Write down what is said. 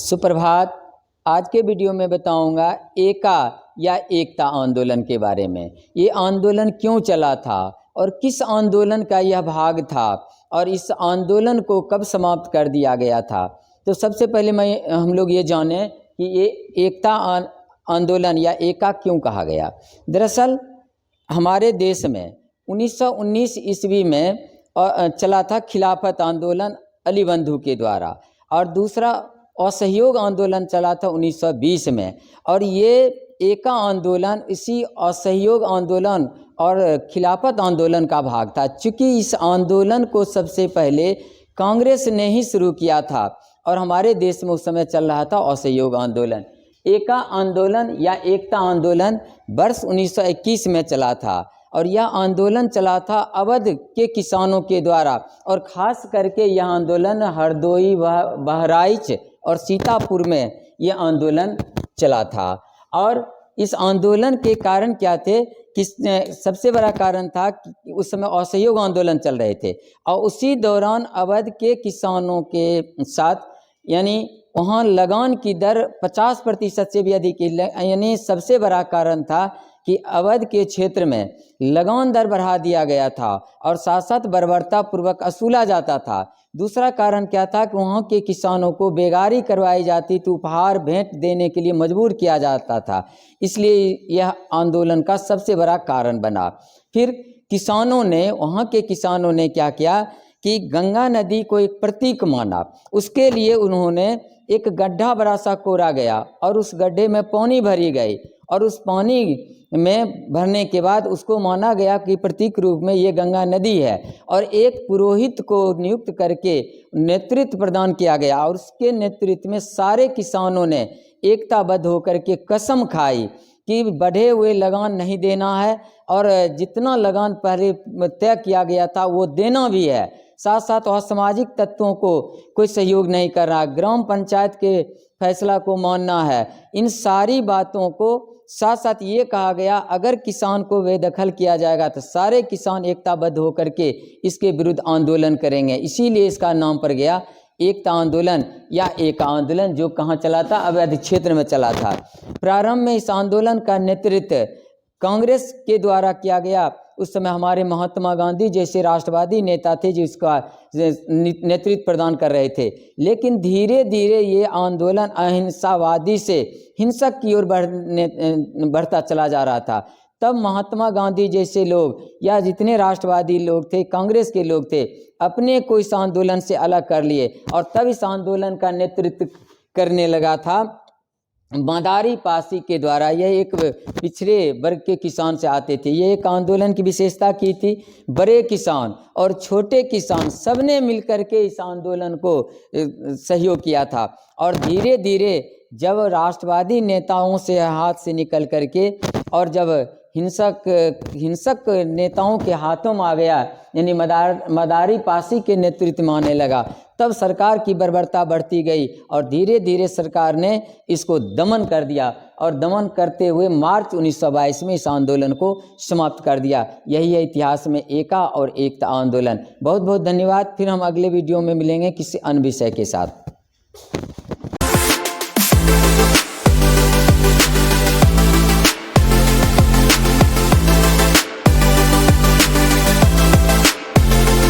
सुप्रभात। आज के वीडियो में बताऊंगा एका या एकता आंदोलन के बारे में। ये आंदोलन क्यों चला था और किस आंदोलन का यह भाग था और इस आंदोलन को कब समाप्त कर दिया गया था। तो सबसे पहले हम लोग ये जानें कि ये एकता आंदोलन या एका क्यों कहा गया। दरअसल हमारे देश में 1919 ईस्वी में चला था खिलाफत आंदोलन अली बंधु के द्वारा, और दूसरा असहयोग आंदोलन चला था 1920 में। और ये एका आंदोलन इसी असहयोग आंदोलन और खिलाफत आंदोलन का भाग था। चूँकि इस आंदोलन को सबसे पहले कांग्रेस ने ही शुरू किया था और हमारे देश में उस समय चल रहा था असहयोग आंदोलन। एका आंदोलन या एकता आंदोलन वर्ष 1921 में चला था और यह आंदोलन चला था अवध के किसानों के द्वारा, और ख़ास करके यह आंदोलन हरदोई, बहराइच और सीतापुर में यह आंदोलन चला था। और इस आंदोलन के कारण क्या थे कि सबसे बड़ा कारण था कि उस समय असहयोग आंदोलन चल रहे थे और उसी दौरान अवध के किसानों के साथ यानी वहाँ लगान की दर 50% से भी अधिक, यानी सबसे बड़ा कारण था कि अवध के क्षेत्र में लगान दर बढ़ा दिया गया था और साथ साथ बर्बरता पूर्वक असूला जाता था। दूसरा कारण क्या था कि वहाँ के किसानों को बेगारी करवाई जाती थी, उपहार भेंट देने के लिए मजबूर किया जाता था। इसलिए यह आंदोलन का सबसे बड़ा कारण बना। फिर किसानों ने, वहाँ के किसानों ने क्या किया कि गंगा नदी को एक प्रतीक माना। उसके लिए उन्होंने एक गड्ढा बड़ा सा कोरा गया और उस गड्ढे में पानी भरी गई, और उस पानी में भरने के बाद उसको माना गया कि प्रतीक रूप में ये गंगा नदी है, और एक पुरोहित को नियुक्त करके नेतृत्व प्रदान किया गया। और उसके नेतृत्व में सारे किसानों ने एकताबद्ध होकर के कसम खाई कि बढ़े हुए लगान नहीं देना है और जितना लगान पहले तय किया गया था वो देना भी है। साथ साथ असामाजिक तत्वों को कोई सहयोग नहीं कर रहा, ग्राम पंचायत के फैसला को मानना है। इन सारी बातों को साथ साथ ये कहा गया अगर किसान को बेदखल किया जाएगा तो सारे किसान एकताबद्ध होकर के इसके विरुद्ध आंदोलन करेंगे। इसीलिए इसका नाम पड़ गया एकता आंदोलन या एका आंदोलन, जो कहाँ चला था, अवध क्षेत्र में चला था। प्रारंभ में इस आंदोलन का नेतृत्व कांग्रेस के द्वारा किया गया। उस समय हमारे महात्मा गांधी जैसे राष्ट्रवादी नेता थे जो इसका नेतृत्व प्रदान कर रहे थे। लेकिन धीरे धीरे ये आंदोलन अहिंसावादी से हिंसक की ओर बढ़ता चला जा रहा था। तब महात्मा गांधी जैसे लोग या जितने राष्ट्रवादी लोग थे, कांग्रेस के लोग थे, अपने को इस आंदोलन से अलग कर लिए और तब इस आंदोलन का नेतृत्व करने लगा था मदारी पासी के द्वारा। यह एक पिछड़े वर्ग के किसान से आते थे। ये एक आंदोलन की विशेषता की थी। बड़े किसान और छोटे किसान सबने मिलकर के इस आंदोलन को सहयोग किया था। और धीरे धीरे जब राष्ट्रवादी नेताओं से हाथ से निकल करके और जब हिंसक नेताओं के हाथों में आ गया, यानी मदारी पासी के नेतृत्व में आने लगा, तब सरकार की बर्बरता बढ़ती गई और धीरे धीरे सरकार ने इसको दमन कर दिया। और दमन करते हुए मार्च 1922 में इस आंदोलन को समाप्त कर दिया। यही है इतिहास में एका और एकता आंदोलन। बहुत बहुत धन्यवाद। फिर हम अगले वीडियो में मिलेंगे किसी अन्य विषय के साथ।